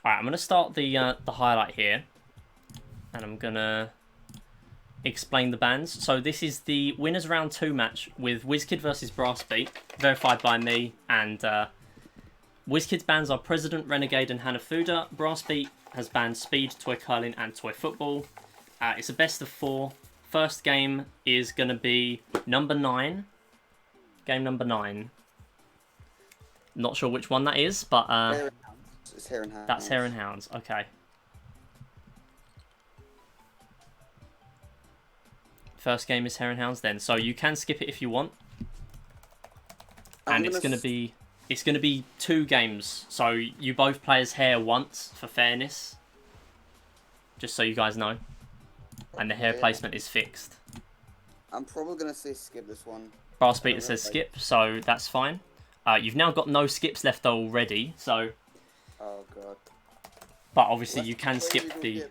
Alright, I'm going to start the highlight here. And I'm going to explain the bans. So this is the winners round 2 match with Whizkid versus Brassbeat, verified by me. And Whizkid's bans are President, Renegade and Hanafuda. Brassbeat has banned Speed, Toy Curling and Toy Football. It's a best of 4. First game is going to be number 9. Game number 9. Not sure which one that is, but It's Hare and Hounds. That's Hare and Hounds. Okay. First game is Hare and Hounds then, so you can skip it if you want. And it's gonna be 2 games, so you both play as Hare once for fairness. Just so you guys know. And the Hare placement is fixed. I'm probably gonna say skip this one. Brassbeat says skip, so that's fine. You've now got no skips left already, so. Oh god. But obviously you can skip the.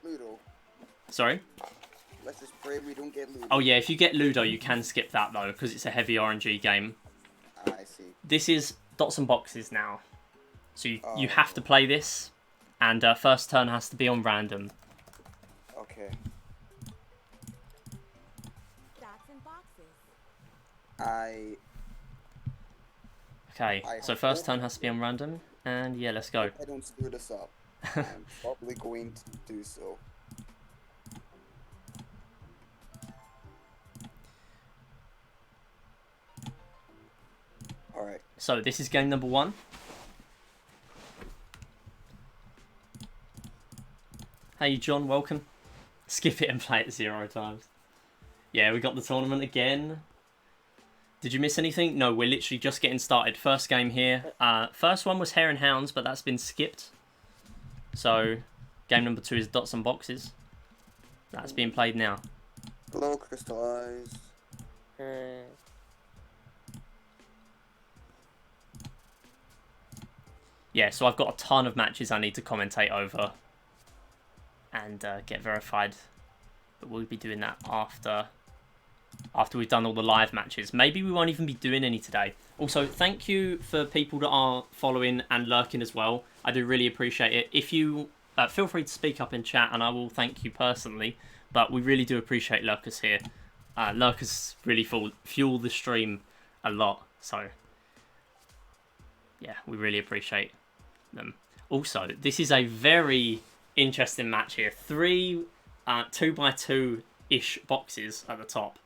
Sorry. Let's just pray we don't get Ludo. Oh yeah, if you get Ludo, you can skip that though, because it's a heavy RNG game. I see. This is dots and boxes now, so you have to play this, and first turn has to be on random. Okay. Dots and boxes. Okay, so first turn has to be on random, and yeah, let's go. I don't screw this up. I'm probably going to do so. Alright. So this is game number 1. Hey John, welcome. Skip it and play it 0 times. Yeah, we got the tournament again. Did you miss anything? No, we're literally just getting started. First game here. First one was Hare and Hounds, but that's been skipped. So game number 2 is Dots and Boxes. That's being played now. Hello, Crystallize. Yeah, so I've got a ton of matches I need to commentate over and get verified. But we'll be doing that after we've done all the live matches. Maybe we won't even be doing any today. Also, thank you for people that are following and lurking as well. I do really appreciate it. If you feel free to speak up in chat, and I will thank you personally. But we really do appreciate lurkers here. Lurkers really fuel the stream a lot. So yeah, we really appreciate them. Also, this is a very interesting match here. 3 2x2-ish boxes at the top.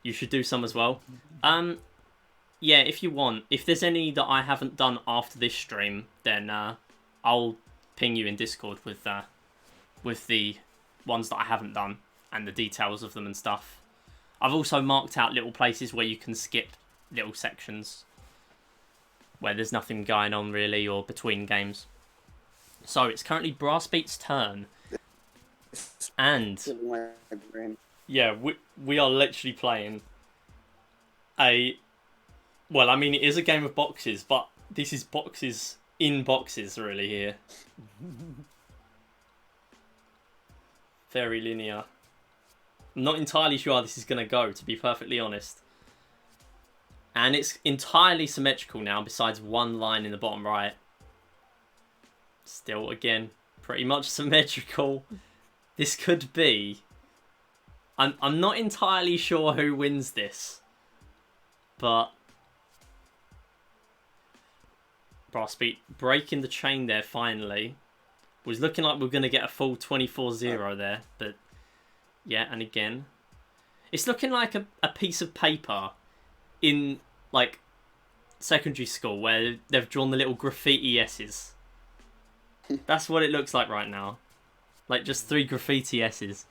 You should do some as well. Yeah, if you want. If there's any that I haven't done after this stream, then I'll ping you in Discord with the ones that I haven't done and the details of them and stuff. I've also marked out little places where you can skip little sections where there's nothing going on really, or between games. So it's currently Brassbeat's turn. And yeah, we are literally playing well, I mean, it is a game of boxes, but this is boxes in boxes really here. Very linear. I'm not entirely sure how this is going to go, to be perfectly honest. And it's entirely symmetrical now, besides one line in the bottom right. Still, again, pretty much symmetrical. This could be... I'm not entirely sure who wins this. But... Brassbeat breaking the chain there, finally. Was looking like we were going to get a full 24-0 there. But, yeah, and again. It's looking like a piece of paper in, like, secondary school where they've drawn the little graffiti S's. That's what it looks like right now. Like, just 3 graffiti S's.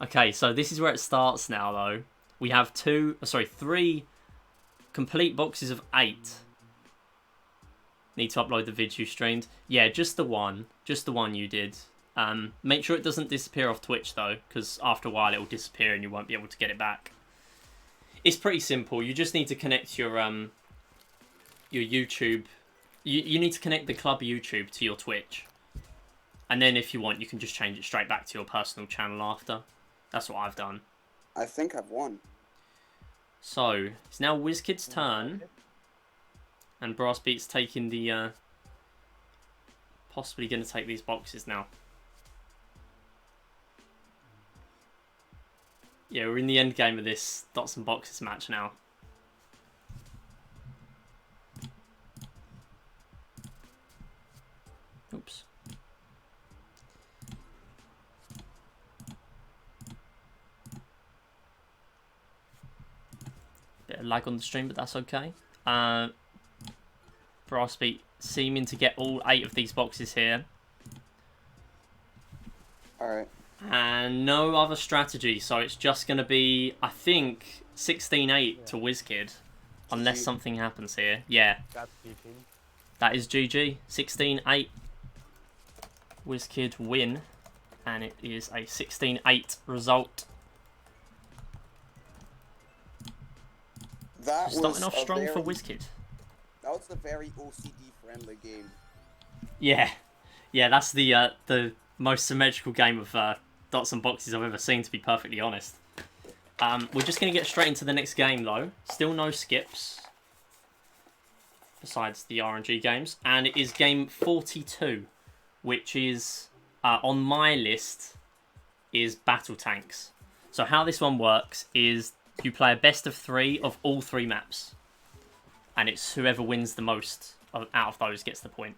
Okay, so this is where it starts now, though. We have 3 complete boxes of 8. Need to upload the vid you streamed. Yeah, just the one. Just the one you did. Make sure it doesn't disappear off Twitch, though, because after a while it will disappear and you won't be able to get it back. It's pretty simple. You just need to connect your YouTube. You need to connect the club YouTube to your Twitch. And then if you want, you can just change it straight back to your personal channel after. That's what I've done. I think I've won. So, it's now Whizkid's turn. And Brassbeat's taking the possibly going to take these boxes now. Yeah, we're in the end game of this dots and boxes match now. Oops. Bit of lag on the stream, but that's okay. Brassbeat seeming to get all 8 of these boxes here. Alright. And no other strategy, so it's just going to be, I think, 16-8 to Whizkid. Unless something happens here. Yeah. That's GG. That is GG. 16-8. Whizkid win. And it is a 16-8 result. That So starting was off a strong very, for Whizkid. That was a very OCD-friendly game. Yeah. Yeah, that's the most symmetrical game of dots and boxes I've ever seen, to be perfectly honest. We're just going to get straight into the next game, though. Still no skips. Besides the RNG games. And it is game 42. Which is, on my list, is Battle Tanks. So how this one works is you play a best of 3 of all 3 maps. And it's whoever wins the most out of those gets the point.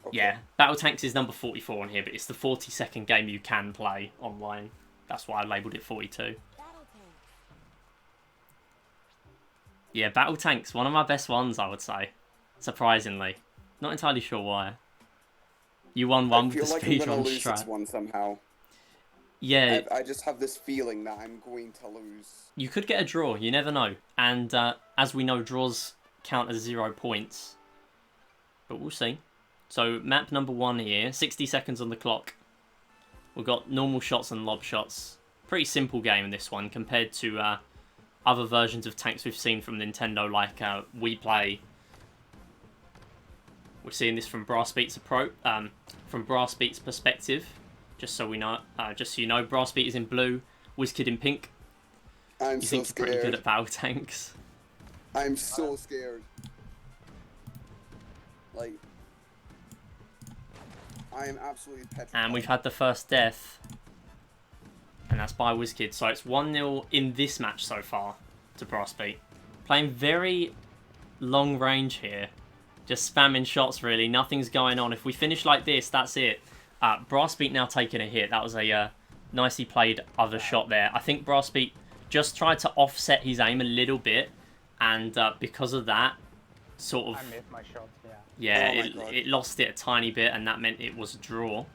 Okay. Yeah, Battle Tanks is number 44 on here, but it's the 42nd game you can play online. That's why I labelled it 42. Battle tank. Yeah, Battle Tanks, one of my best ones, I would say. Surprisingly. Not entirely sure why. You won one I with feel the like I'm gonna speedrun lose this strat. one somehow. Yeah, I just have this feeling that I'm going to lose. you could get a draw, you never know. And as we know, draws count as 0 points. But we'll see. So map number 1 here, 60 seconds on the clock. We've got normal shots and lob shots. Pretty simple game in this one compared to other versions of tanks we've seen from Nintendo, like We Play. We're seeing this from Brassbeat's perspective. Just so we know, just so you know, Brassbeat is in blue, Whizkid in pink. I'm You so think you're pretty good scared. at battle tanks? I'm so scared. Like, I am absolutely petrified. And we've had the first death. And that's by Whizkid. So it's 1-0 in this match so far to Brassbeat. Playing very long range here. Just spamming shots, really. Nothing's going on. If we finish like this, that's it. Brassbeat now taking a hit. That was a nicely played other shot there. I think Brassbeat just tried to offset his aim a little bit. And because of that, sort of... I missed my shots, yeah. Yeah, Oh my God. it lost it a tiny bit, and that meant it was a draw.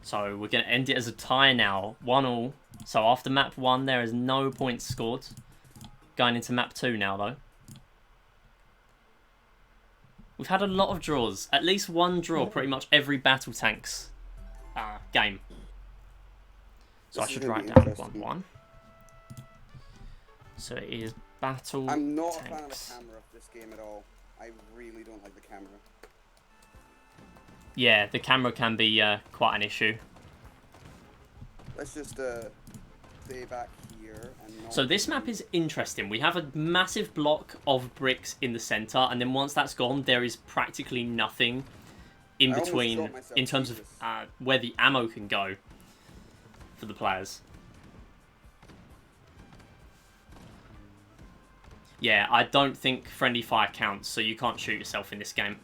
So we're going to end it as a tie now, 1-1. So after map 1, there is no points scored. Going into map 2 now, though. We've had a lot of draws. At least one draw pretty much every Battle Tanks game. So This I is should gonna write be down interesting. 1-1. So it is Battle I'm not a fan of the Tanks. camera of this game at all. I really don't like the camera. Yeah, the camera can be quite an issue. Let's just stay back here and not... So this map is interesting. We have a massive block of bricks in the centre, and then once that's gone, there is practically nothing in I almost between shot myself, in terms of Jesus. where the ammo can go for the players. Yeah, I don't think friendly fire counts, so you can't shoot yourself in this game.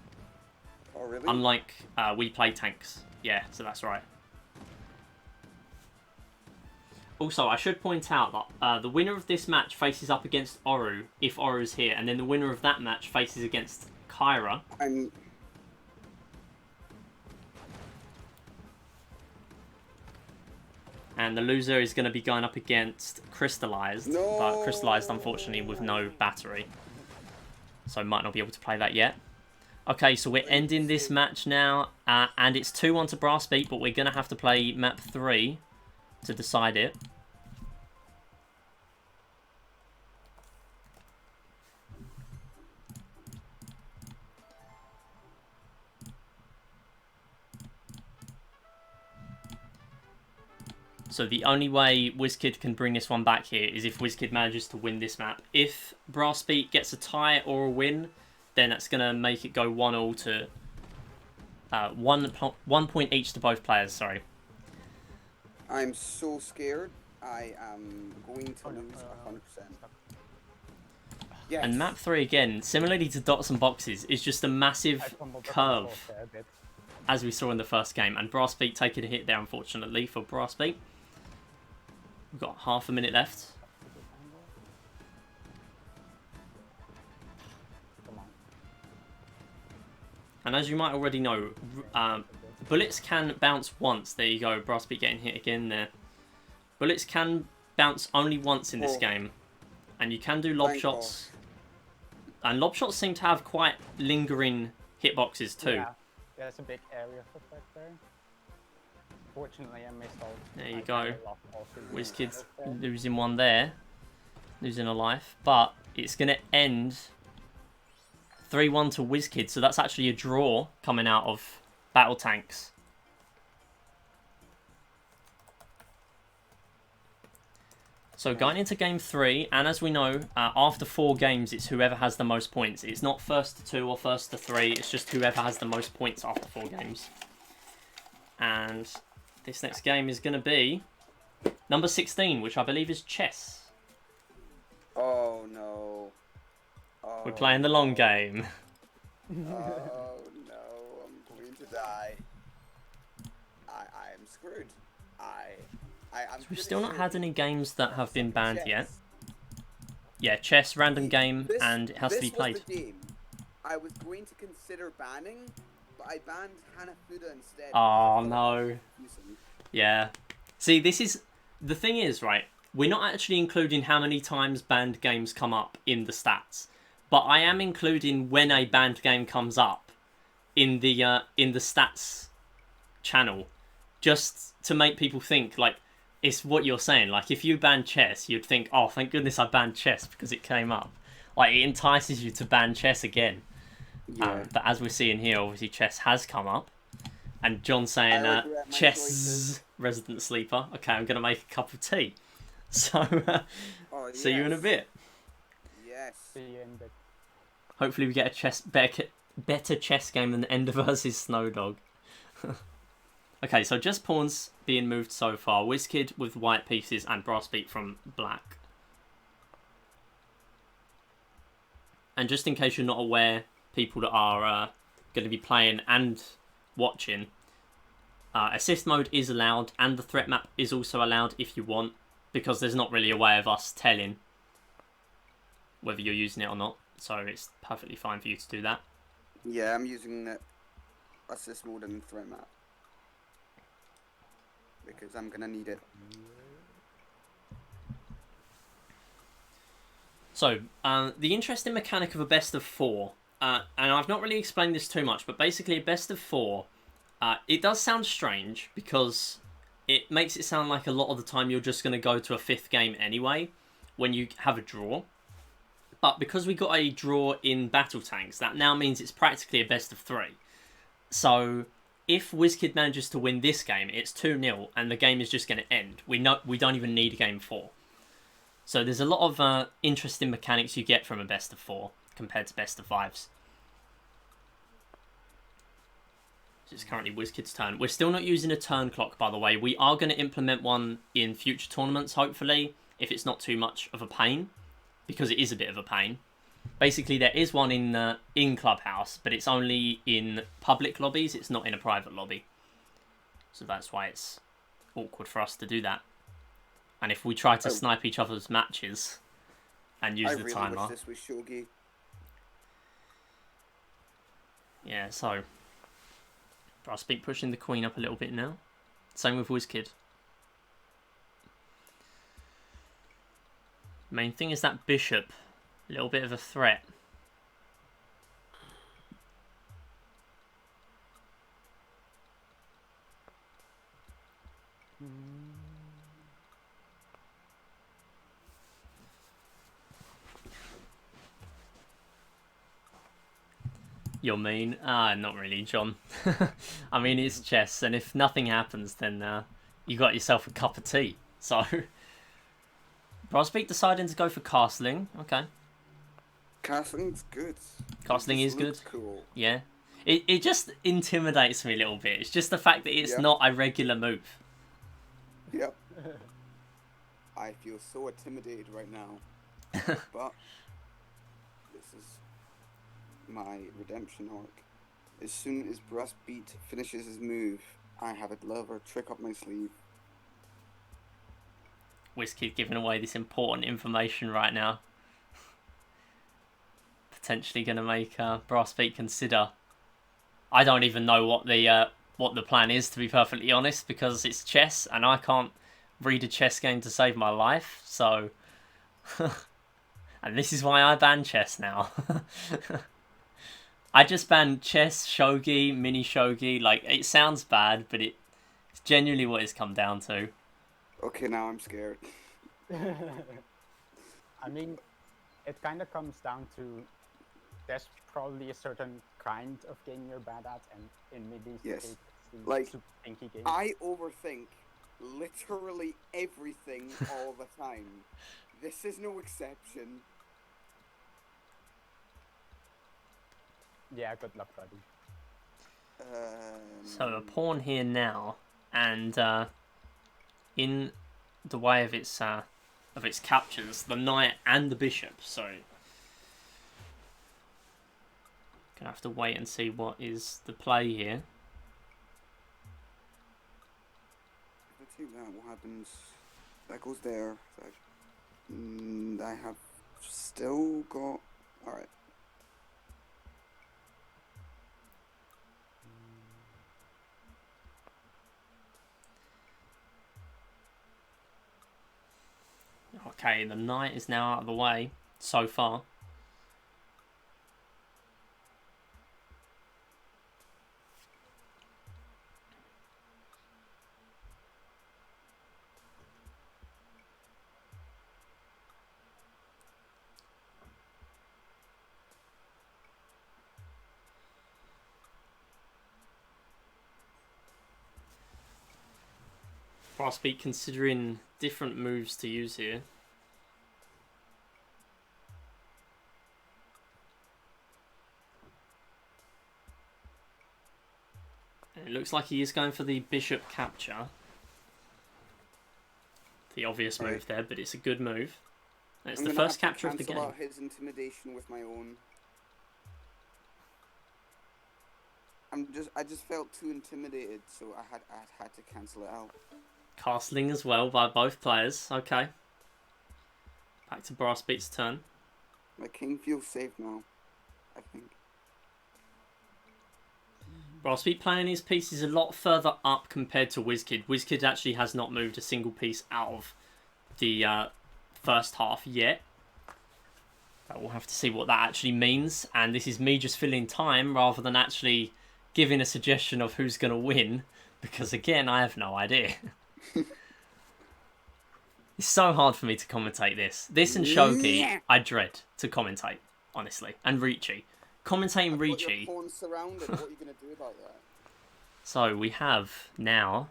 Oh, really? Unlike We Play Tanks. Yeah, so that's right. Also, I should point out that the winner of this match faces up against Oru, if Oru's here, and then the winner of that match faces against Kyra. I'm... And the loser is going to be going up against Crystallized, No! but Crystallized, unfortunately, with no battery. So might not be able to play that yet. Okay, so we're ending this match now, and it's 2-1 to Brassbeat, but we're going to have to play map 3 to decide it. So the only way Whizkid can bring this one back here is if Whizkid manages to win this map. If Brassbeat gets a tie or a win, then that's going to make it go 1-1 1 point each to both players, sorry. I'm so scared. I am going to lose 100%. Yes. And map 3 again, similarly to dots and boxes, is just a massive curve, as we saw in the first game. And Brassbeat taking a hit there, unfortunately, for Brassbeat. We've got half a minute left. And as you might already know, bullets can bounce once. There you go, Brassbeat getting hit again there. Bullets can bounce only once in this game. And you can do lob shots. And lob shots seem to have quite lingering hitboxes too. Yeah, there's a big area for that there. Fortunately, I missed all. There you go. Whizkid's losing one there. Losing a life. But it's going to end 3-1 to Whizkid. So that's actually a draw coming out of Battle Tanks. So going into game 3, and as we know, after 4 games, it's whoever has the most points. It's not first to 2 or first to 3. It's just whoever has the most points after 4 games. And this next game is going to be number 16, which I believe is chess. Oh no. Oh, We're playing the long game. Oh no, I'm going to die. I'm screwed. I'm We've still not had any games that have been banned chess. yet. Yeah, chess, random game, and it has to be played. This was the game I was going to consider banning, but I banned Hanafuda instead. Oh no. Yeah. See, this is... The thing is, right, we're not actually including how many times banned games come up in the stats. But I am including when a banned game comes up in the stats channel. Just to make people think, like, it's what you're saying. Like, if you banned chess, you'd think, oh, thank goodness I banned chess because it came up. Like, it entices you to ban chess again. Yeah. But as we're seeing here, obviously chess has come up. And John's saying, chess, resident sleeper. Okay, I'm going to make a cup of tea. So, see you in a bit. Yes. See you in a bit. Hopefully we get a better chess game than Ender versus Snowdog. Okay, so just pawns being moved so far. Whizkid with white pieces and Brassbeat from black. And just in case you're not aware, people that are going to be playing and watching, assist mode is allowed and the threat map is also allowed if you want, because there's not really a way of us telling whether you're using it or not. So it's perfectly fine for you to do that. Yeah, I'm using the assist mode and threat map. Because I'm gonna need it. So, the interesting mechanic of a best of 4, and I've not really explained this too much, but basically a best of 4, it does sound strange because it makes it sound like a lot of the time you're just going to go to a 5th game anyway when you have a draw. But because we got a draw in Battle Tanks, that now means it's practically a best of 3. So if Whizkid manages to win this game, it's 2-0 and the game is just going to end. We don't even need a game 4. So there's a lot of interesting mechanics you get from a best of 4 compared to best of 5s. It's currently Whizkid's turn. We're still not using a turn clock, by the way. We are going to implement one in future tournaments, hopefully, if it's not too much of a pain, because it is a bit of a pain. Basically, there is one in Clubhouse, but it's only in public lobbies. It's not in a private lobby. So that's why it's awkward for us to do that. And if we try to snipe each other's matches and use the timer... I really wish this was Shogi. Yeah, so... Brassbeat pushing the queen up a little bit now. Same with Whizkid. Main thing is that bishop. A little bit of a threat. You're mean? Not really, John. I mean, it's chess, and if nothing happens, then you got yourself a cup of tea. So, Brassbeat deciding to go for castling. Okay. Castling's good. Castling is good. Cool. Yeah. It just intimidates me a little bit. It's just the fact that it's Yep. not a regular move. Yep. I feel so intimidated right now. But this is my redemption arc. As soon as Brassbeat finishes his move, I have a clever trick up my sleeve. Whizkid giving away this important information right now. Potentially going to make Brassbeat consider. I don't even know what the plan is, to be perfectly honest, because it's chess and I can't read a chess game to save my life. So, and this is why I ban chess now. I just banned chess, shogi, mini shogi. Like, it sounds bad, but it's genuinely what it's come down to. Okay, now I'm scared. I mean, it kind of comes down to there's probably a certain kind of game you're bad at, and in Midi's Yes. case, it's the Like, super pinky game. I overthink literally everything all the time. This is no exception. Yeah, good luck, buddy. So a pawn here now, and in the way of its captures, the knight and the bishop. So gonna have to wait and see what is the play here. If I take that, what happens? That goes there. I have still got. All right. Okay, the knight is now out of the way so far. Brassbeat considering different moves to use here. And it looks like he is going for the bishop capture. The obvious move there, but it's a good move. And it's I'm the gonna first have to capture of the cancel game. out his intimidation with my own. I just felt too intimidated, so I had to cancel it out. Castling as well by both players. Okay. Back to Brassbeat's turn. My king feels safe now, I think. Brassbeat playing his pieces a lot further up compared to Whizkid. Whizkid actually has not moved a single piece out of the first half yet. But we'll have to see what that actually means. And this is me just filling time rather than actually giving a suggestion of who's going to win. Because again, I have no idea. It's so hard for me to commentate this. This and Shogi, I dread to commentate, honestly. And Ricci. Commentating Ricci. Your pawn's surrounded. What are you going to do about that? So we have now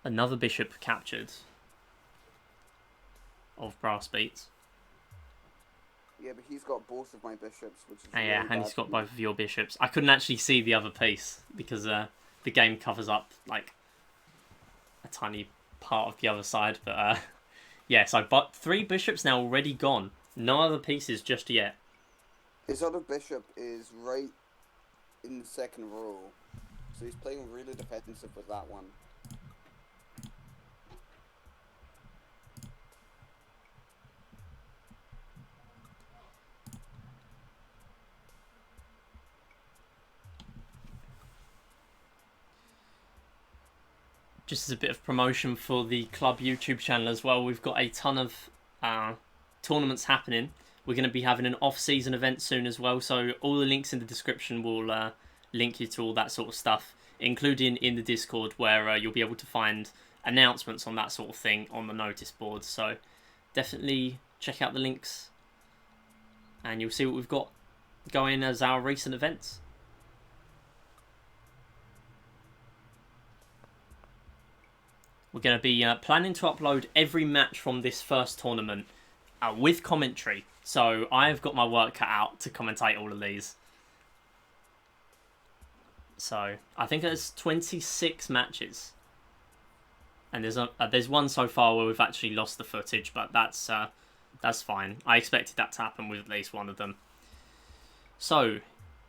another bishop captured of Brassbeat. Yeah, but he's got both of my bishops, which is Yeah, really and he's bad got for me. both of your bishops. I couldn't actually see the other piece because the game covers up like a tiny part of the other side. But yeah, so but 3 bishops now already gone. No other pieces just yet. His other bishop is right in the second row, so he's playing really defensive with that one. Just as a bit of promotion for the club YouTube channel as well, we've got a ton of tournaments happening. We're going to be having an off-season event soon as well, so all the links in the description will link you to all that sort of stuff, including in the Discord where you'll be able to find announcements on that sort of thing on the notice boards. So definitely check out the links and you'll see what we've got going as our recent events. We're going to be planning to upload every match from this first tournament with commentary. So I've got my work cut out to commentate all of these. So I think there's 26 matches, and there's one so far where we've actually lost the footage, but that's fine. I expected that to happen with at least one of them. So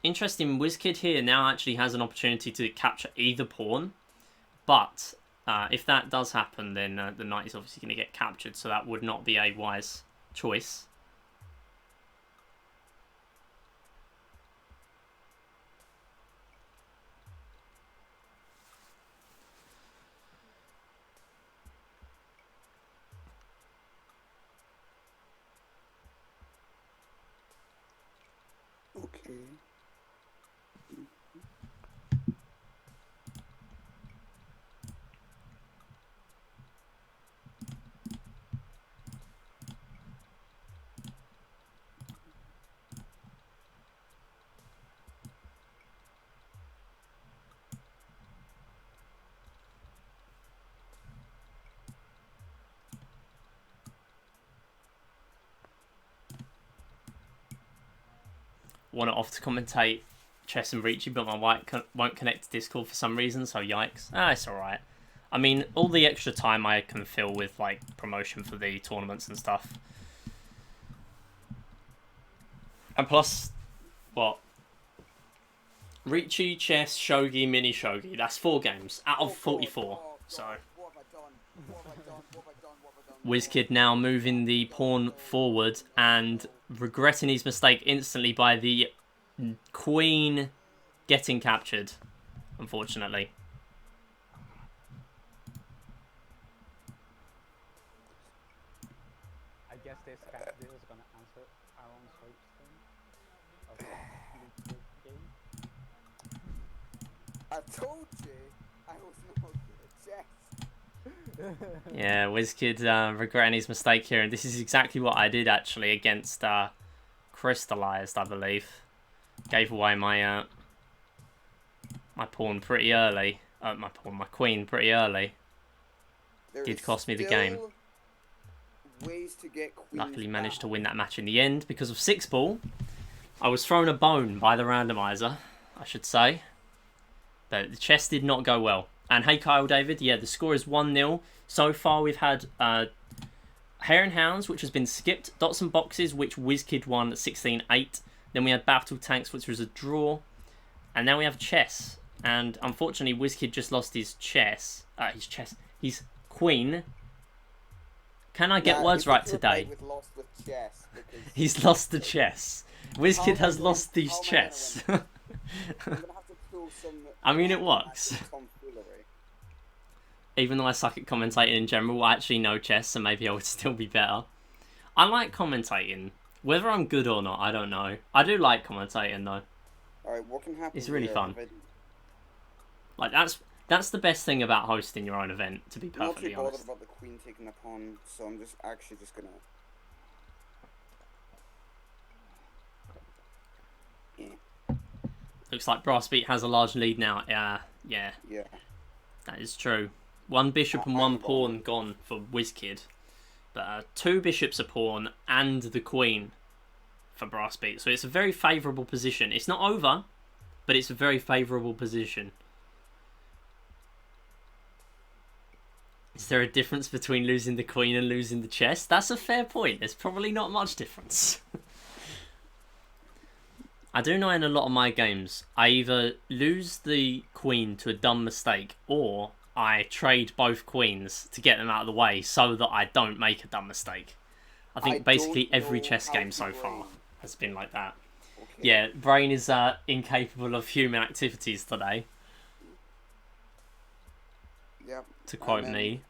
interesting, Whizkid here now actually has an opportunity to capture either pawn, but if that does happen, then the knight is obviously going to get captured, so that would not be a wise choice. Okay. Want it off to commentate chess and Ricci, but my mic won't connect to Discord for some reason, so yikes. It's alright. I mean, all the extra time I can fill with, like, promotion for the tournaments and stuff. And plus, what? Ricci, chess, Shogi, mini Shogi. That's 4 games out of 44. So Whizkid now moving the pawn forward and regretting his mistake instantly by the queen getting captured, unfortunately. I guess this is gonna answer our own question of the game. I told you I was not good at chess. Yeah, Whizkid regretting his mistake here, and this is exactly what I did actually against Crystallized, I believe. Gave away my my pawn pretty early. My queen pretty early. Did cost me the game. Ways to get Luckily managed to win that match in the end because of 6-ball. I was thrown a bone by the randomizer, I should say. The chess did not go well. And hey Kyle David, yeah, the score is 1-0. So far we've had Hare and Hounds, which has been skipped. Dots and Boxes, which Whizkid won 16-8. Then we had Battle Tanks, which was a draw. And now we have chess. And unfortunately, Whizkid just lost his chess. His queen. Can I get words right today? He's lost the chess. Whizkid has lost these chess. I mean, it works. Even though I suck at commentating in general, I actually know chess, so maybe I would still be better. I like commentating. Whether I'm good or not, I don't know. I do like commentating, though. Alright, what can happen? It's really fun. Like, that's the best thing about hosting your own event, to be perfectly honest. I'm not too bothered about the queen taking the pawn, so I'm just gonna... Yeah. Looks like Brassbeat has a large lead now. Yeah. Yeah. That is true. 1 bishop and 1 pawn gone for Whizkid. But 2 bishops a pawn and the queen for Brassbeat. So it's a very favourable position. It's not over, but it's a very favourable position. Is there a difference between losing the queen and losing the chess? That's a fair point. There's probably not much difference. I do know in a lot of my games, I either lose the queen to a dumb mistake, or I trade both queens to get them out of the way so that I don't make a dumb mistake. I think basically every chess game so far has been like that. Okay. Yeah, brain is incapable of human activities today. Yep. To quote me.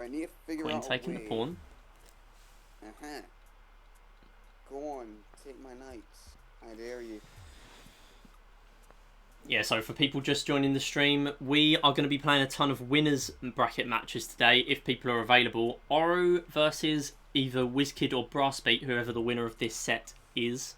I need to figure Queen out taking the pawn. Go on, take my knights. I dare you. Yeah, so for people just joining the stream, we are going to be playing a ton of winners bracket matches today, if people are available. Oru versus either Whizkid or Brassbeat, whoever the winner of this set is.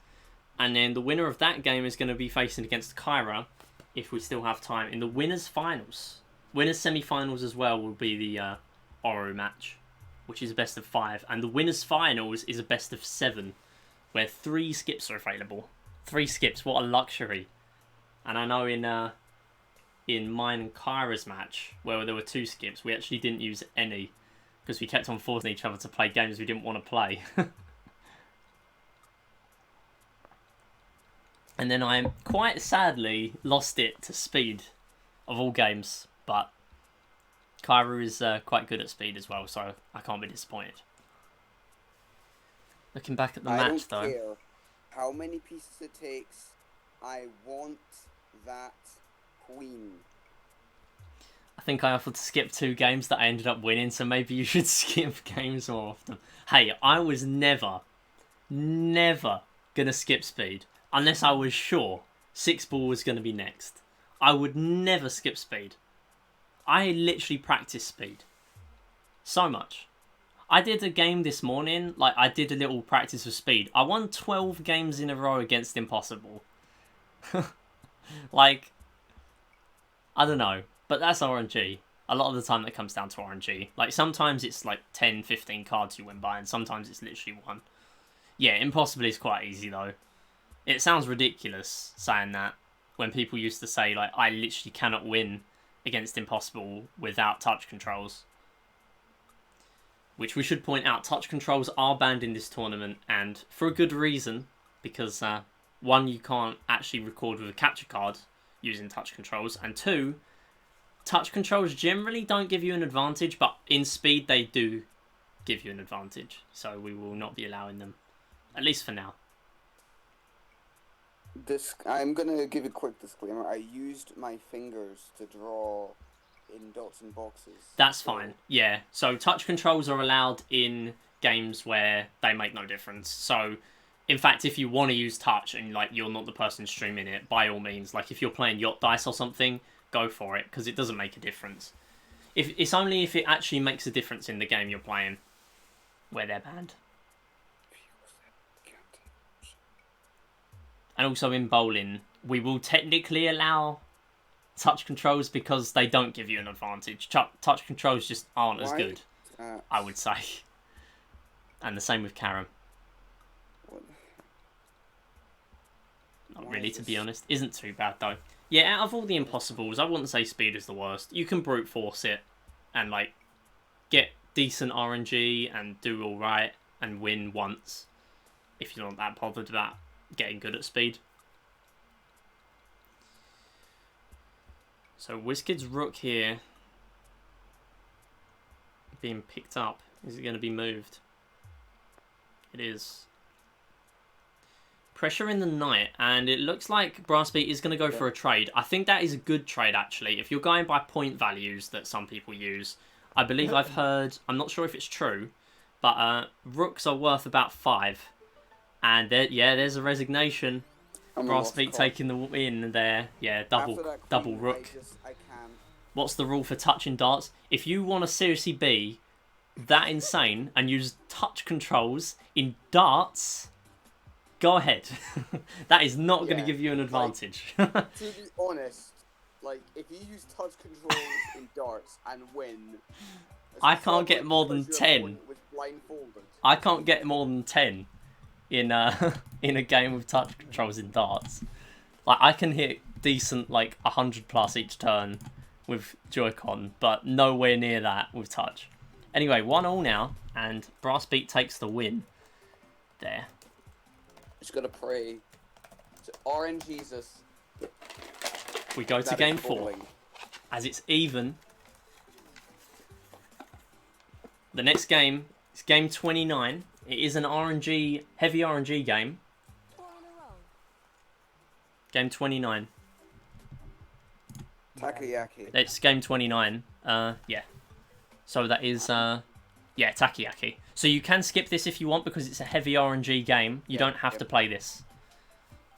And then the winner of that game is going to be facing against Kyra, if we still have time, in the winners finals. Winners semi-finals as well will be the Oru match, which is a best of 5. And the winners finals is a best of 7, where 3 skips are available. 3 skips, what a luxury. And I know in mine and Kyra's match, where there were 2 skips, we actually didn't use any, because we kept on forcing each other to play games we didn't want to play. And then I quite sadly lost it to speed, of all games, but Kyra is quite good at speed as well, so I can't be disappointed. Looking back at the match, though. I don't care how many pieces it takes. I want that queen. I think I offered to skip 2 games that I ended up winning, so maybe you should skip games more often. Hey, I was never gonna skip speed unless I was sure 6-ball was gonna be next. I would never skip speed. I literally practice speed so much. I did a game this morning, like I did a little practice of speed. I won 12 games in a row against Impossible. Like, I don't know, but that's RNG. A lot of the time that comes down to RNG. Like, sometimes it's like 10, 15 cards you win by, and sometimes it's literally 1. Yeah, Impossible is quite easy though. It sounds ridiculous saying that when people used to say, like, I literally cannot win against Impossible without touch controls. Which we should point out, touch controls are banned in this tournament, and for a good reason, because 1, you can't actually record with a capture card using touch controls, and 2, touch controls generally don't give you an advantage, but in speed they do give you an advantage, so we will not be allowing them, at least for now. I'm gonna give a quick disclaimer. I used my fingers to draw in dots and boxes. That's fine, yeah. So touch controls are allowed in games where they make no difference. So, in fact, if you want to use touch and like you're not the person streaming it, by all means, like if you're playing Yacht Dice or something, go for it, because it doesn't make a difference. It's only if it actually makes a difference in the game you're playing where they're banned. And also in bowling, we will technically allow touch controls because they don't give you an advantage. Touch controls just aren't as good, I would say. And the same with Karen. Not really, to be honest. Isn't too bad, though. Yeah, out of all the impossibles, I wouldn't say speed is the worst. You can brute force it and, like, get decent RNG and do alright and win once if you're not that bothered about getting good at speed. So Whizkid's rook here being picked up. Is it going to be moved? It is. Pressure in the knight, and it looks like Brassbeat is going to go for a trade. I think that is a good trade, actually. If you're going by point values that some people use, I believe I've heard, I'm not sure if it's true, but rooks are worth about 5. And there's a resignation. Brassbeat taking the win there. Yeah, double rook. I can't. What's the rule for touching darts? If you want to seriously be that insane and use touch controls in darts, go ahead. That is not going to give you an advantage. Like, to be honest, like, if you use touch controls in darts and win, I can't get more than 10. I can't get more than 10 in a game with touch controls in darts. Like, I can hit decent, like, 100 plus each turn with Joy-Con, but nowhere near that with touch. Anyway, 1-1 now, and Brassbeat takes the win there. Just gotta pray to RNGesus. We go to game 4, as it's even. The next game is game 29. It is an heavy RNG game. 4 in a row. Game 29. Takoyaki. It's game 29. Yeah. So that is, Takoyaki. So you can skip this if you want because it's a heavy RNG game. You don't have to play this.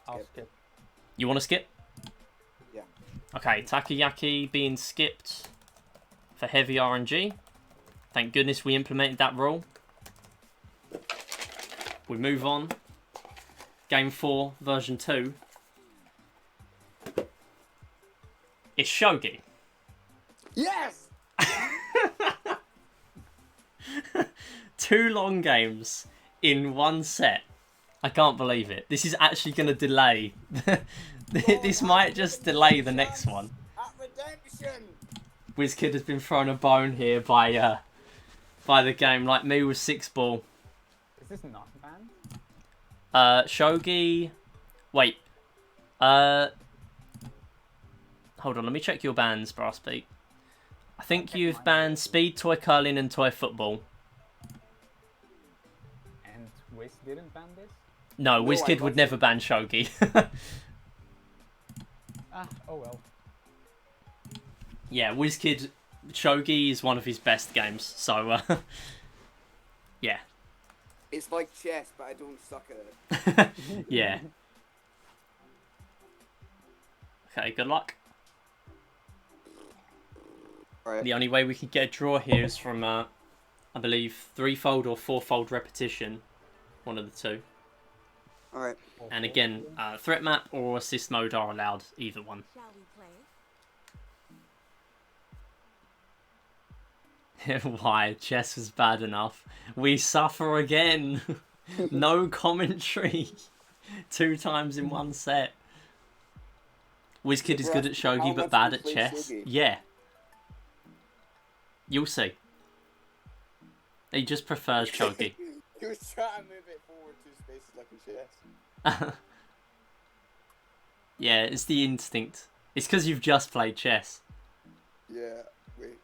I'll skip. You want to skip? Yeah. Okay, Takoyaki being skipped for heavy RNG. Thank goodness we implemented that rule. We move on. Game 4, version 2. It's Shogi. Yes! 2 long games in one set. I can't believe it. This is actually going to delay. This might just delay the next one. At redemption. Whizkid has been thrown a bone here by the game, like me with 6-ball. Is this not banned? Shogi. Wait. Hold on. Let me check your bans, Brassbeat. I think you've banned speed, toy curling, and toy football. And Wiz didn't ban this? No, No, Whizkid I would never ban Shogi. Ah, oh well. Yeah, Whizkid, Shogi is one of his best games. So, yeah. It's like chess, but I don't suck at it. Yeah. Okay, good luck. Alright. The only way we can get a draw here is from, I believe, 3-fold or 4-fold repetition. One of the two. Alright. And again, threat map or assist mode are allowed, either one. Shall we play? Why? Chess was bad enough. We suffer again. No commentary. 2 times in one set. Whizkid is good at Shogi How but much bad do at you play chess. Shogi? Yeah. You'll see. He just prefers Shogi. You was trying to move it forward 2 spaces like in chess. Yeah, it's the instinct. It's because you've just played chess. Yeah, wait.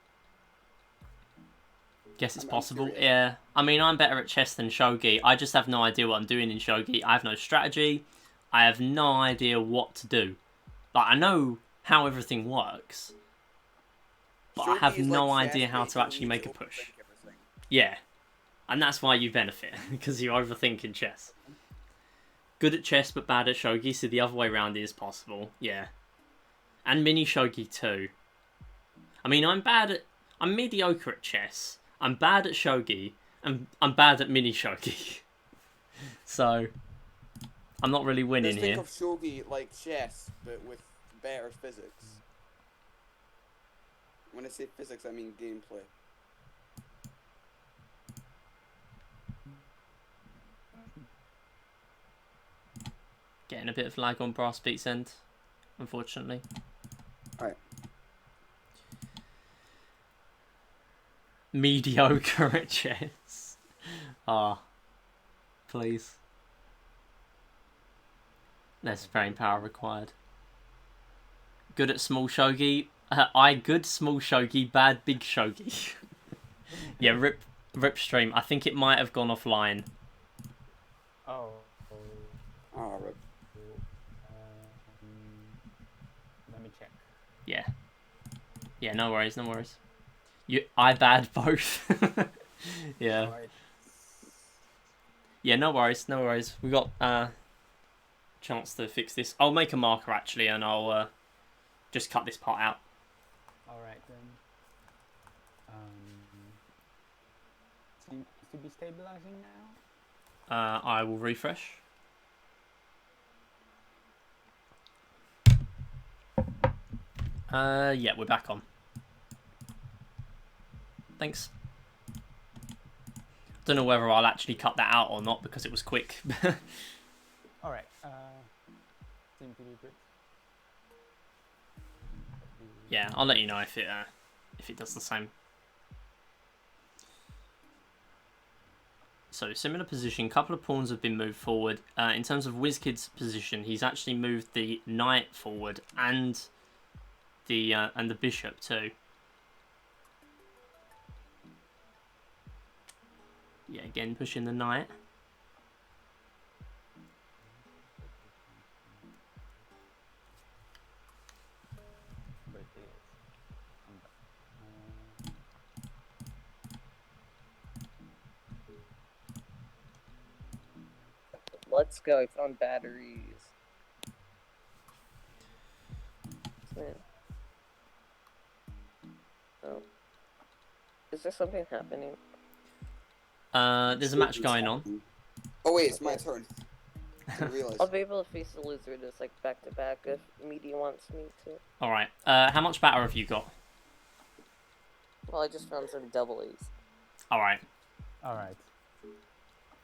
Guess it's I'm possible. curious. Yeah. I mean, I'm better at chess than Shogi. I just have no idea what I'm doing in Shogi. I have no strategy. I have no idea what to do. Like, I know how everything works. But I Shogi have is no like chess, idea how but to you actually need make to a push. overthink everything. Yeah. And that's why you benefit. Because you overthink in chess. Good at chess but bad at Shogi. So the other way around is possible. Yeah. And mini Shogi too. I mean, I'm mediocre at chess. I'm bad at Shogi, and I'm bad at mini Shogi. So, I'm not really winning Just think here. of Shogi like chess, but with better physics. When I say physics, I mean gameplay. Getting a bit of lag on Brassbeat's end, unfortunately. Alright. Mediocre at chess. Ah, please. Less brain power required. Good at small shogi. I good small shogi, bad big shogi. Yeah, rip stream. I think it might have gone offline. Oh. Alright. Let me check. Yeah. Yeah, no worries, no worries. I bad both. Yeah. Right. Yeah, no worries, no worries. We got chance to fix this. I'll make a marker actually, and I'll just cut this part out. All right then. Seems to be stabilizing now. I will refresh. Yeah, we're back on. Thanks. Don't know whether I'll actually cut that out or not because it was quick. All right. Seem to be good. Yeah, I'll let you know if it does the same. So similar position, couple of pawns have been moved forward. In terms of Whizkid's position, he's actually moved the knight forward and the bishop too. Yeah, again pushing the knight. Let's go, I found batteries. Man. Oh. Is there something happening? There's a match going on. Oh wait, it's my turn. I realize. I'll be able to face the lizard as like back to back if Midi wants me to. Alright, how much batter have you got? Well, I just found some doublies. Alright. All right.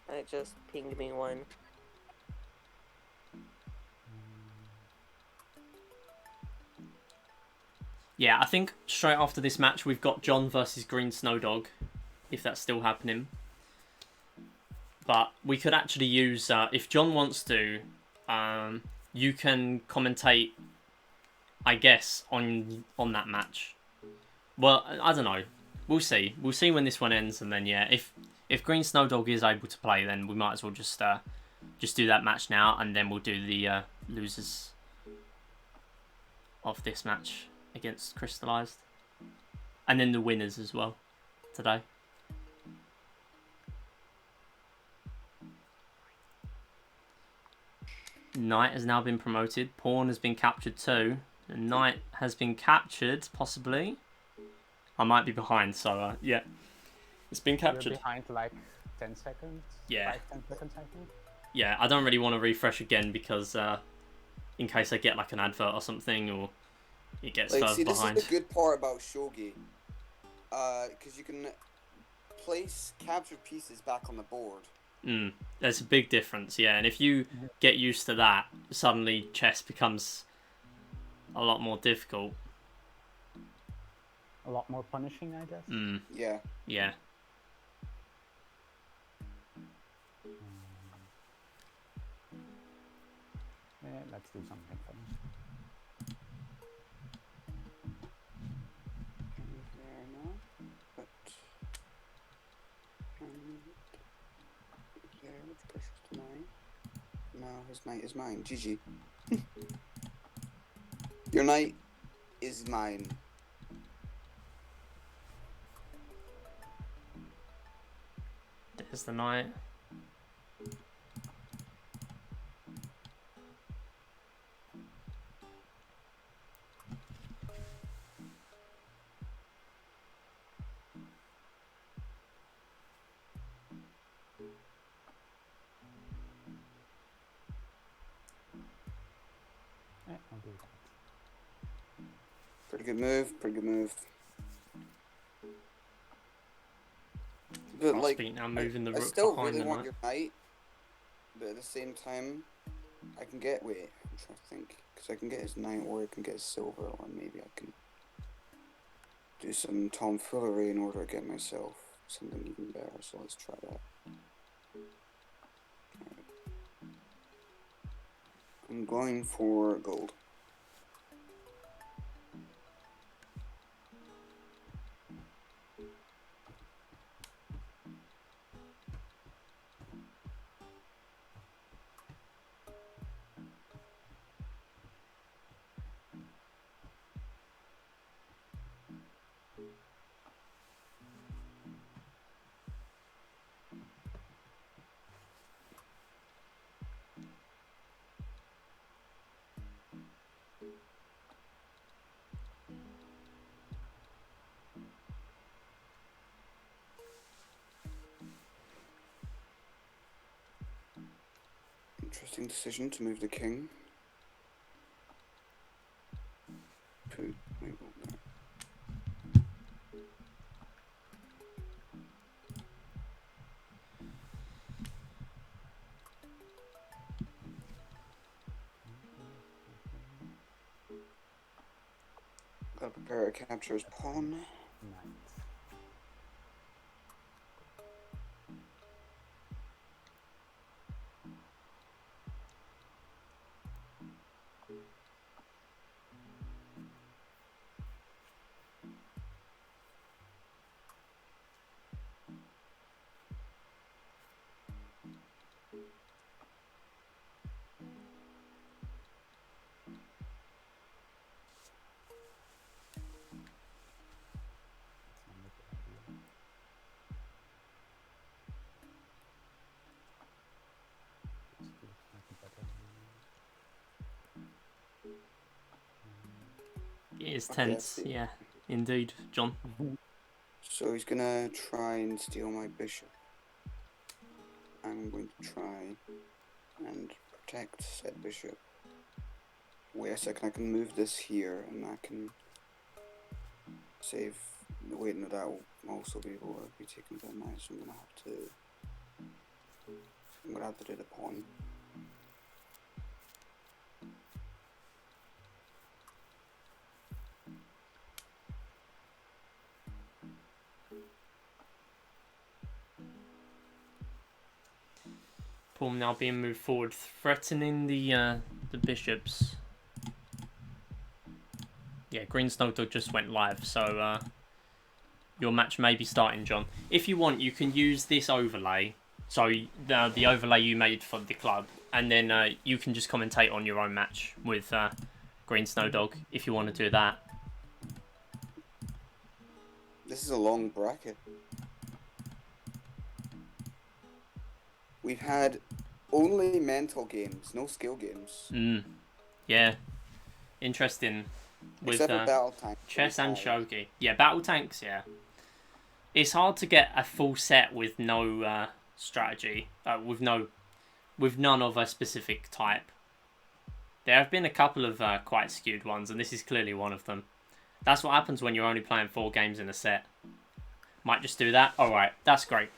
And it just pinged me one. Yeah, I think straight after this match we've got John versus Green Snowdog, if that's still happening. But we could actually use, if John wants to, you can commentate, I guess, on that match. Well, I don't know. We'll see. We'll see when this one ends, and then yeah, if Green Snowdog is able to play, then we might as well just do that match now, and then we'll do the losers of this match against Crystallized, and then the winners as well today. Knight has now been promoted. Pawn has been captured too. And Knight has been captured, possibly. I might be behind, so yeah. It's been captured. You're behind like 10 seconds? Yeah. 5-10 seconds, I think. Yeah, I don't really want to refresh again because in case I get like an advert or something, or it gets Like, further see, behind. this is the good part about Shogi. Because you can place captured pieces back on the board. There's a big difference, yeah. And if you get used to that, suddenly chess becomes a lot more difficult. A lot more punishing, I guess. Yeah. Yeah. Yeah, let's do something fun. There now, but there, which precious to mine. No, his knight is mine. GG. Your knight is mine. There's the knight. Yeah, I'll do that. Pretty good move. Pretty good move. But like, Brassbeat now moving the I rook still behind really the want knight. your knight, but at the same time, I can get. Wait, I'm trying to think, because I can get his knight, or I can get his silver, or maybe I can do some tomfoolery in order to get myself something even better. So let's try that. Alright. I'm going for gold. Interesting decision to move the king. Put my gold there. Gotta prepare to capture his pawn. Nice. It is Okay, I tense, see. yeah, indeed, John. So he's gonna try and steal my bishop. I'm going to try and protect said bishop. Wait a second, I can move this here and I can save. Wait, no, that will also be able to be taken by mine, so I'm gonna have to do the pawn. Pawn now being moved forward, threatening the bishops. Yeah, Green Snowdog just went live, so your match may be starting, John. If you want, you can use this overlay. So the overlay you made for the club, and then you can just commentate on your own match with Green Snowdog if you want to do that. This is a long bracket. We've had only mental games, no skill games. Yeah, interesting. With Except for Battle Tank. chess and shogi. Yeah, battle tanks. Yeah, it's hard to get a full set with no strategy. With none of a specific type. There have been a couple of quite skewed ones, and this is clearly one of them. That's what happens when you're only playing 4 games in a set. Might just do that. All right, that's great.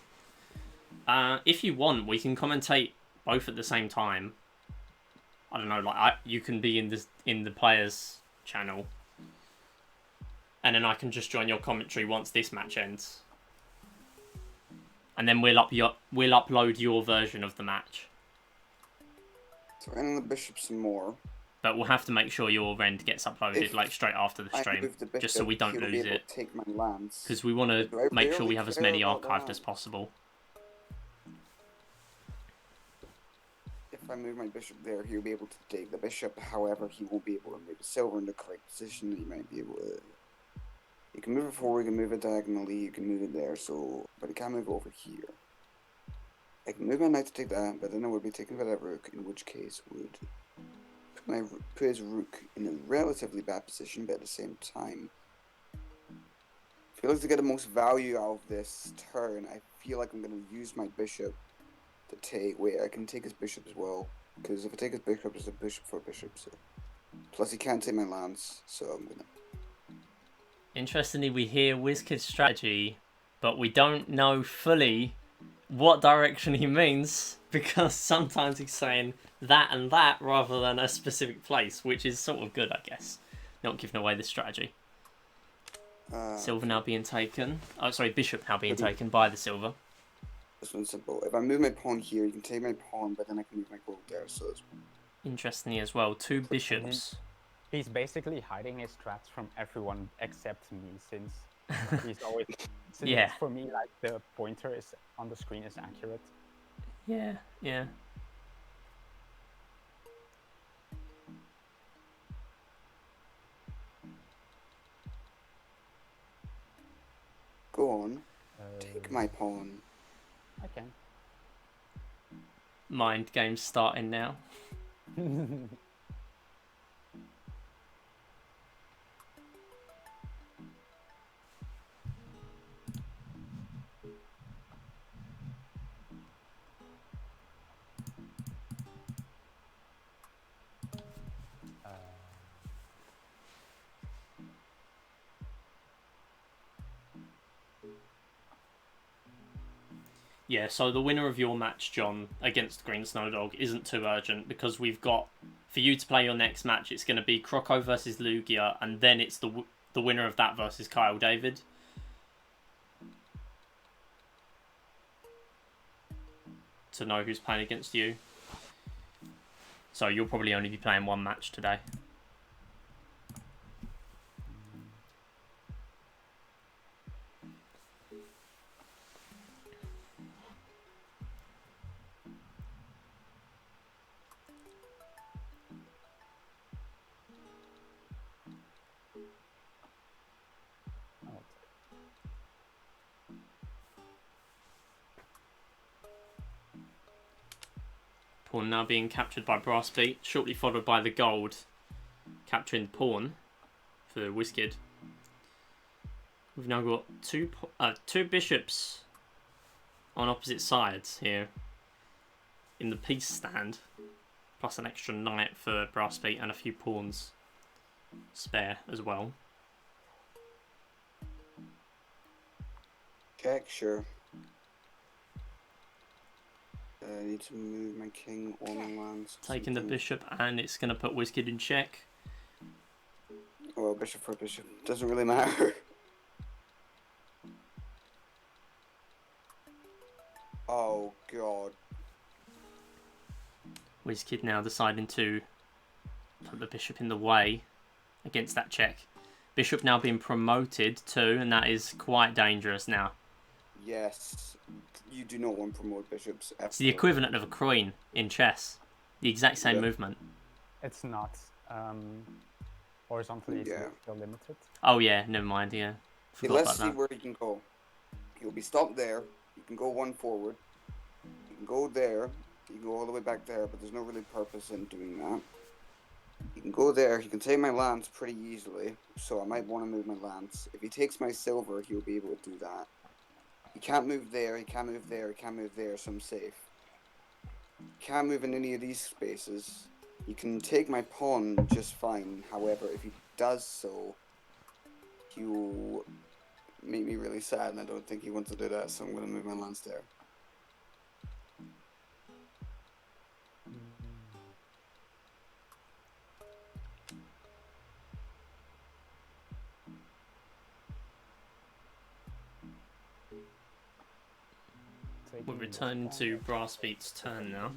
If you want, we can commentate both at the same time. I don't know, like you can be in the players' channel, and then I can just join your commentary once this match ends, and then we'll upload your version of the match. So ending the bishop some more. But we'll have to make sure your end gets uploaded like straight after the stream, bishop, just so we don't lose it. Take my lands. Because we want to make sure we have as many archived as possible. If I move my bishop there, he'll be able to take the bishop. However, he won't be able to move the silver in the correct position. He might be able to. You can move it forward, you can move it diagonally, you can move it there. So, but he can't move over here. I can move my knight to take that, but then I would be taken by that rook. In which case, would put his rook in a relatively bad position, but at the same time, if he looks to get the most value out of this turn, I feel like I'm going to use my bishop to take. Wait, I can take his bishop as well, because if I take his bishop, there's a bishop for a bishop. So, plus he can't take my lands, so I'm gonna. Interestingly, we hear Whizkid's strategy, but we don't know fully what direction he means, because sometimes he's saying that and that rather than a specific place, which is sort of good, I guess. Not giving away the strategy. Silver now being taken. Oh, sorry, bishop now being taken by the silver. This one's simple. If I move my pawn here, you can take my pawn, but then I can move my gold there. So it's... Interestingly as well, 2 bishops. He's basically hiding his traps from everyone except me, since he's always. Since Yeah. For me, like the pointer is on the screen is accurate. Yeah, yeah. Go on. Take my pawn. I can. Mind games starting now. Yeah, so the winner of your match, John, against Green Snowdog isn't too urgent, because we've got, for you to play your next match, it's going to be Croco versus Lugia, and then it's the winner of that versus Kyle David. To know who's playing against you. So you'll probably only be playing one match today. Pawn now being captured by Brassbeat, shortly followed by the gold, capturing pawn for Whizkid. We've now got two bishops on opposite sides here in the peace stand, plus an extra knight for Brassbeat and a few pawns spare as well. Check, sure. I need to move my king on the lands. Taking the bishop, and it's going to put Whizkid in check. Well, bishop for bishop. Doesn't really matter. Oh, God. Whizkid now deciding to put the bishop in the way against that check. Bishop now being promoted too, and that is quite dangerous now. Yes, you do not want to promote bishops. Ever. It's the equivalent of a queen in chess. The exact same movement. It's not. Horizontally, it's still limited. Oh yeah, never mind. Yeah. Let's see where he can go. He'll be stopped there. You can go one forward. You can go there. You can go all the way back there, but there's no really purpose in doing that. He can go there. He can take my lance pretty easily, so I might want to move my lance. If he takes my silver, he'll be able to do that. He can't move there. He can't move there. He can't move there, so I'm safe. He can't move in any of these spaces. He can take my pawn just fine. However, if he does so, he will make me really sad, and I don't think he wants to do that, so I'm going to move my lance there. We're returning to Brassbeat's turn now.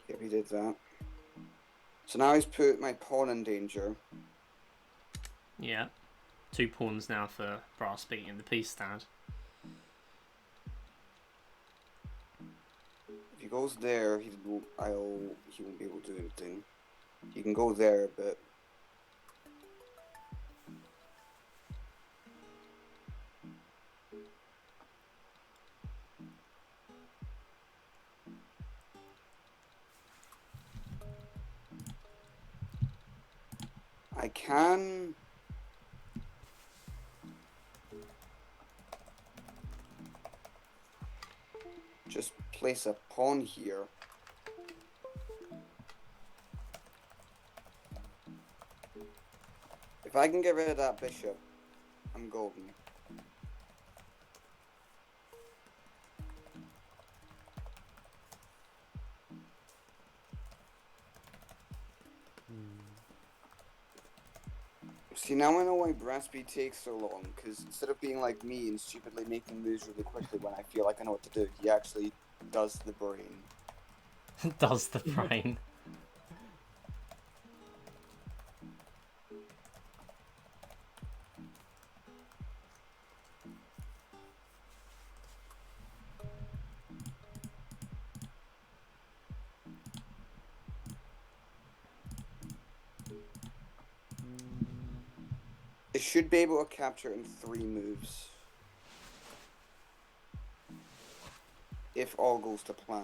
Yep, he did that. So now he's put my pawn in danger. Yeah. 2 pawns now for Brassbeat in the piece stand. If he goes there, he won't be able to do anything. He can go there, but I can just place a pawn here. If I can get rid of that bishop, I'm golden. See, now I know why Brassbeat takes so long, because instead of being like me and stupidly making moves really quickly when I feel like I know what to do, he actually does the brain. Does the brain. It should be able to capture in 3 moves. If all goes to plan.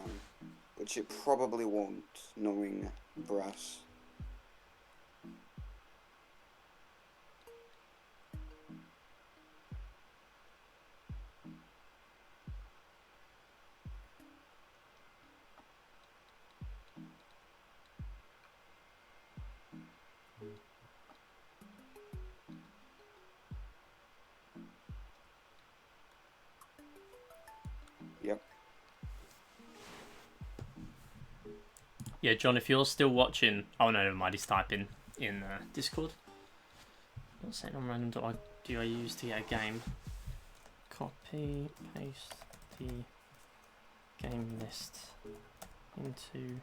Which it probably won't, knowing Brass. Yep. Yeah, John, if you're still watching... Oh, no, never mind. He's typing in Discord. What's that on random.org do I use to get a game? Copy, paste the game list into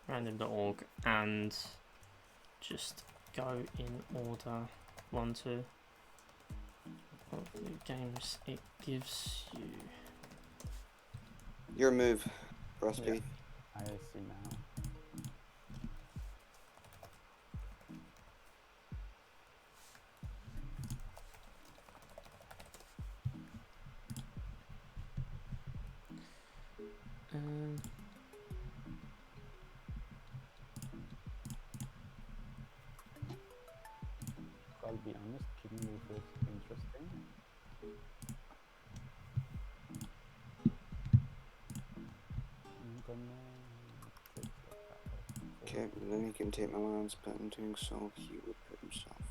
random.org and just go in order 1, 2. What new games it gives you? Your move, Brassbeat. Yeah, I see now. I'll be honest, king move is interesting. I'm gonna take that. Okay, but then he can take my lance, but in doing so, he would put himself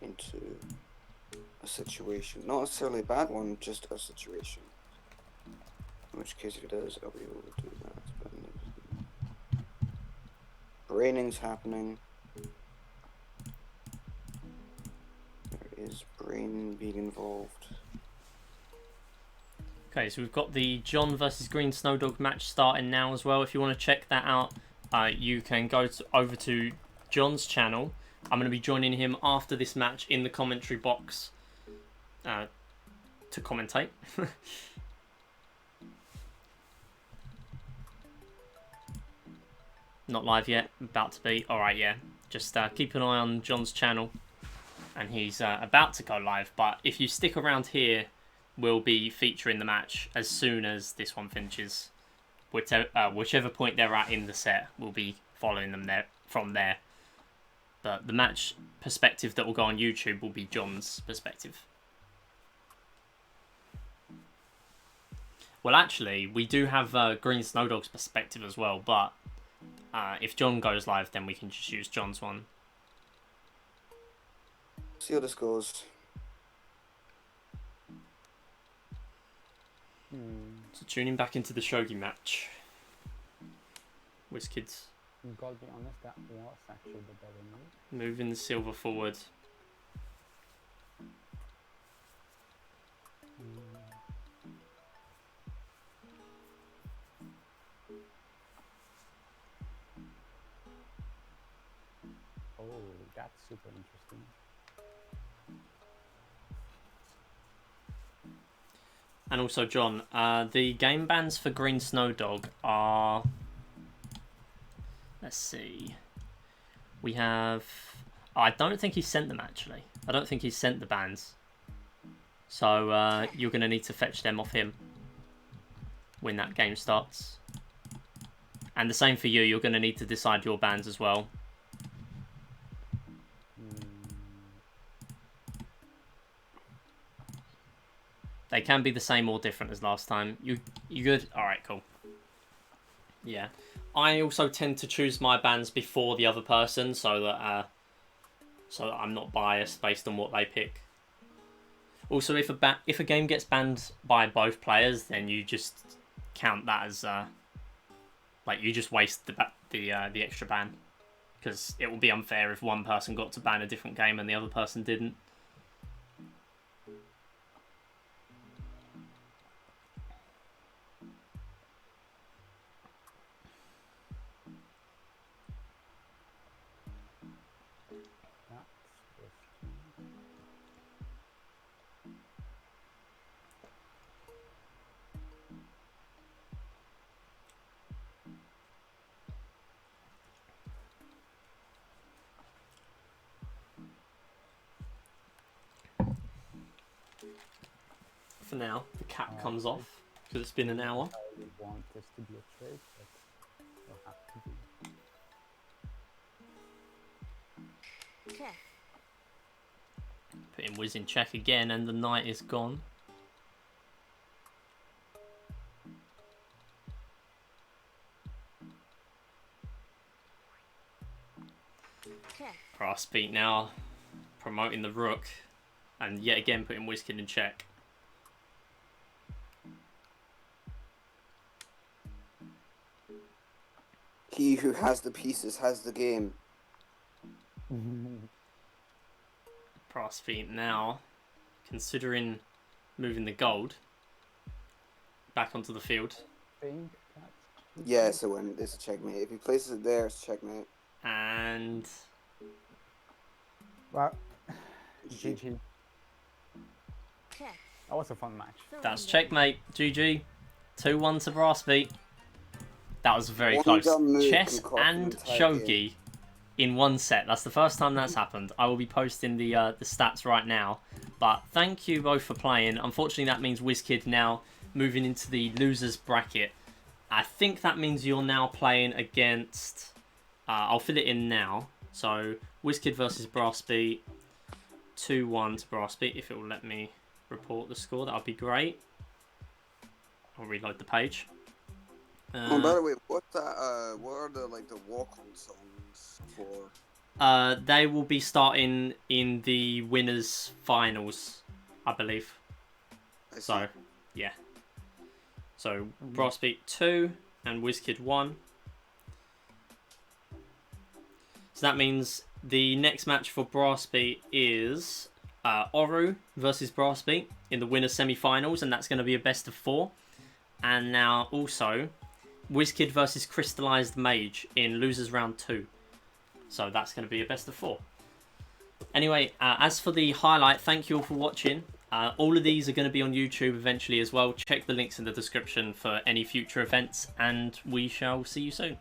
into a situation. Not necessarily a bad one, just a situation. In which case, if he does, I'll be able to do that. But Braining's happening. There is brain being involved. Okay, so we've got the John versus Green Snowdog match starting now as well. If you want to check that out, you can go over to John's channel. I'm going to be joining him after this match in the commentary box to commentate. Not live yet, about to be. Alright, yeah. Just keep an eye on John's channel. And he's about to go live. But if you stick around here, we'll be featuring the match as soon as this one finishes. Whichever point they're at in the set, we'll be following them there from there. But the match perspective that will go on YouTube will be John's perspective. Well, actually, we do have Green Snowdog's perspective as well, but if John goes live, then we can just use John's one. See how this goes. So tuning back into the Shogi match. Whizkid's Gotta be honest, that was actually the better move. moving the silver forward. Oh, that's super interesting. And also, John, the game bans for Green Snowdog are... Let's see. We have... I don't think he's sent them, actually. I don't think he's sent the bans. So, you're going to need to fetch them off him when that game starts. And the same for you. You're going to need to decide your bans as well. They can be the same or different as last time. You good? Alright, cool. Yeah. I also tend to choose my bans before the other person so that I'm not biased based on what they pick. Also, if a game gets banned by both players, then you just count that as like you just waste the extra ban, because it will be unfair if one person got to ban a different game and the other person didn't. For now, the cap comes off because it's been an hour. I would want this to be a trade, but it'll have to be. Check. Putting Wiz in check again, and the knight is gone. Check. Brassbeat now promoting the rook, and yet again putting Whizkid in check. He who has the pieces has the game. Brassbeat now considering moving the gold back onto the field. Think that's Yeah, it's a win. It's a checkmate. If he places it there, it's a checkmate. And well, GG. Check. That was a fun match. that's checkmate. GG. 2-1 to Brassbeat. That was very One close. dumb move Chess can cost and an entire Shogi game. in one set. That's the first time that's happened. I will be posting the stats right now. But thank you both for playing. Unfortunately, that means Whizkid now moving into the losers bracket. I think that means you're now playing against... I'll fill it in now. So, Whizkid versus Brassbeat. 2-1 to Brassbeat. If it will let me report the score, that would be great. I'll reload the page. Oh, by the way, what's that? What are the walk-on songs for? They will be starting in the winners' finals, I believe. I see. So, yeah. So, Brassbeat 2 and Whizkid 1. So that means the next match for Brassbeat is Oru versus Brassbeat in the winners semi-finals, and that's going to be a best of 4. And now also Whizkid versus Crystallized Mage in losers round 2. So that's going to be a best of 4. Anyway, as for the highlight, thank you all for watching. All of these are going to be on YouTube eventually as well. Check the links in the description for any future events, and we shall see you soon.